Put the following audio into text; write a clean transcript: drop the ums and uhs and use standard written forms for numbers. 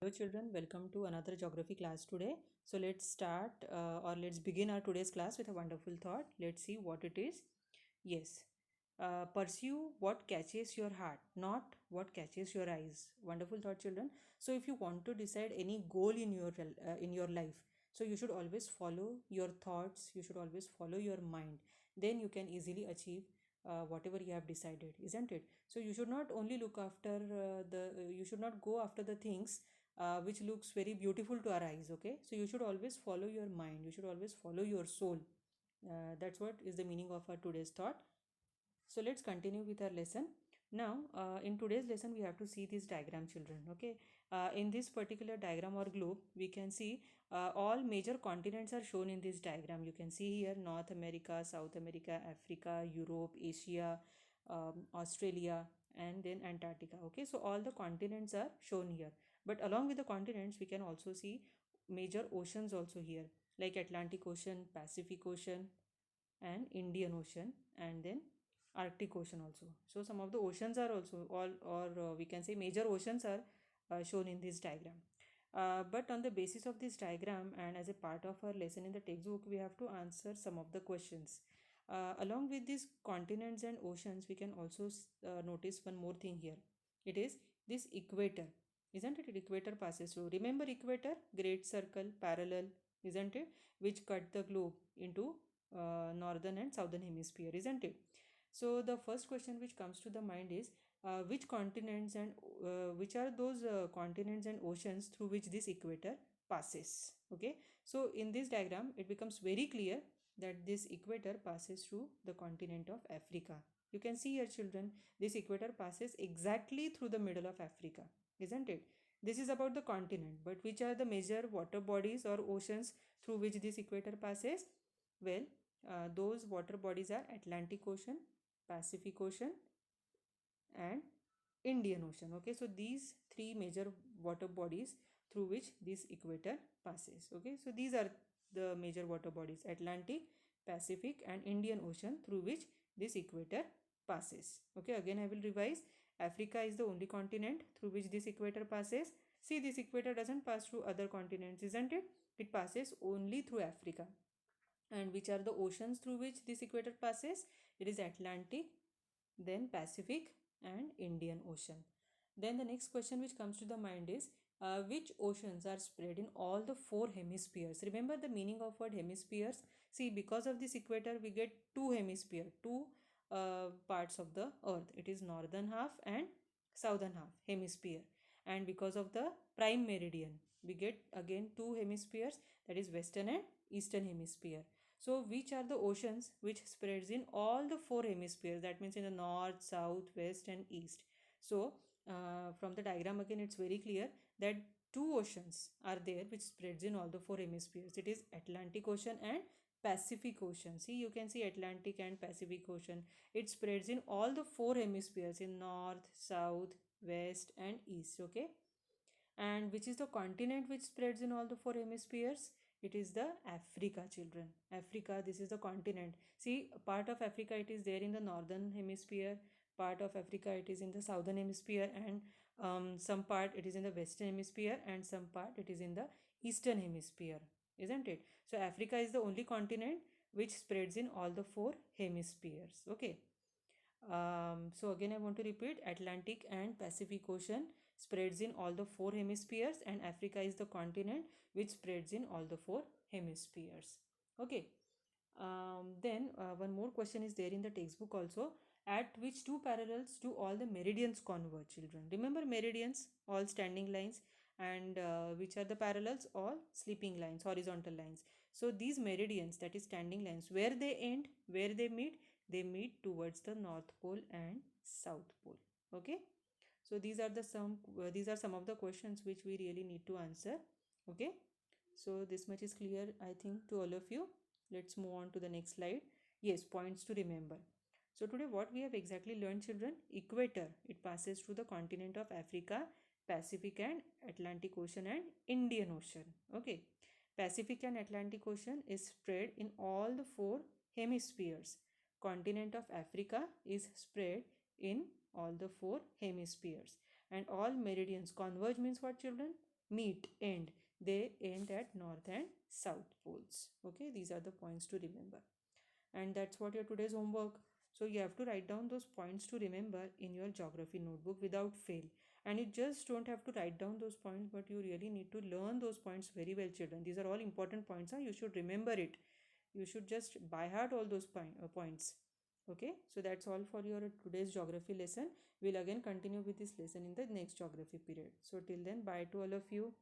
Hello children, welcome to another geography class today. So let's start or let's begin our today's class with a wonderful thought. Let's see what it is. Yes, pursue what catches your heart, not what catches your eyes. Wonderful thought, children. So if you want to decide any goal in your life, so you should always follow your thoughts. You should always follow your mind. Then you can easily achieve whatever you have decided, isn't it? So you should not only look after you should not go after the things which looks very beautiful to our eyes. Okay, so you should always follow your mind, you should always follow your soul. That's what is the meaning of our today's thought. So let's continue with our lesson. Now in today's lesson we have to see this diagram, children. Okay, in this particular diagram or globe we can see all major continents are shown in this diagram. You can see here North America, South America, Africa, Europe, Asia, Australia, and then Antarctica. Okay, so all the continents are shown here, but along with the continents we can also see major oceans also here, like Atlantic Ocean, Pacific Ocean, and Indian Ocean, and then Arctic Ocean also. So some of the oceans are also all, or we can say major oceans are shown in this diagram. But on the basis of this diagram and as a part of our lesson in the textbook, we have to answer some of the questions. Along with these continents and oceans, we can also notice one more thing here. It is this equator, isn't it? Equator passes through. Remember equator, great circle, parallel, isn't it? Which cut the globe into northern and southern hemisphere, isn't it? So the first question which comes to the mind is which continents and which are those continents and oceans through which this equator passes. Okay, so in this diagram it becomes very clear that this equator passes through the continent of Africa. You can see here, children, this equator passes exactly through the middle of Africa, isn't it? This is about the continent, but which are the major water bodies or oceans through which this equator passes? Well, those water bodies are Atlantic Ocean, Pacific Ocean, and Indian Ocean. Okay, so these three major water bodies through which this equator passes. Okay, so these are the major water bodies: Atlantic, Pacific, and Indian Ocean through which this equator passes. Okay, again I will revise. Africa is the only continent through which this equator passes. See, this equator doesn't pass through other continents, isn't it? It passes only through Africa. And which are the oceans through which this equator passes? It is Atlantic, then Pacific, and Indian Ocean. Then the next question which comes to the mind is which oceans are spread in all the four hemispheres? Remember the meaning of word hemispheres. See, because of this equator we get two hemisphere, two parts of the earth. It is northern half and southern half hemisphere. And because of the prime meridian we get again two hemispheres, that is western and eastern hemisphere. So which are the oceans which spreads in all the four hemispheres? That means in the north, south, west, and east. So from the diagram again it's very clear that two oceans are there which spreads in all the four hemispheres. It is Atlantic Ocean and Pacific Ocean. See, you can see Atlantic and Pacific Ocean. It spreads in all the four hemispheres, in north, south, west, and east. Okay, and which is the continent which spreads in all the four hemispheres? It is the Africa, children. Africa, this is the continent. See, part of Africa it is there in the northern hemisphere, part of Africa it is in the southern hemisphere, and some part it is in the western hemisphere, and some part it is in the eastern hemisphere, isn't it? So Africa is the only continent which spreads in all the four hemispheres. Okay, so again I want to repeat, Atlantic and Pacific Ocean spreads in all the four hemispheres, and Africa is the continent which spreads in all the four hemispheres. Okay, then one more question is there in the textbook also. At which two parallels do all the meridians converge, children? Remember meridians, all standing lines, and which are the parallels? All sleeping lines, horizontal lines. So these meridians, that is standing lines, where they end, where they meet? They meet towards the North Pole and South Pole. Okay, so these are some of the questions which we really need to answer. Okay, so this much is clear, I think, to all of you. Let's move on to the next slide. Yes, points to remember. So today what we have exactly learned, children? Equator, it passes through the continent of Africa, Pacific and Atlantic Ocean, and Indian Ocean. Okay, Pacific and Atlantic Ocean is spread in all the four hemispheres. Continent of Africa is spread in all the four hemispheres, and all meridians converge means what, children? meet, end. They end at north and south poles. Okay, these are the points to remember. And that's what your today's homework. So you have to write down those points to remember in your geography notebook without fail. And you just don't have to write down those points, but you really need to learn those points very well, children. These are all important points. Huh? You should remember it. You should just by heart all those points. Okay, so that's all for your today's geography lesson. We'll again continue with this lesson in the next geography period. So till then, bye to all of you.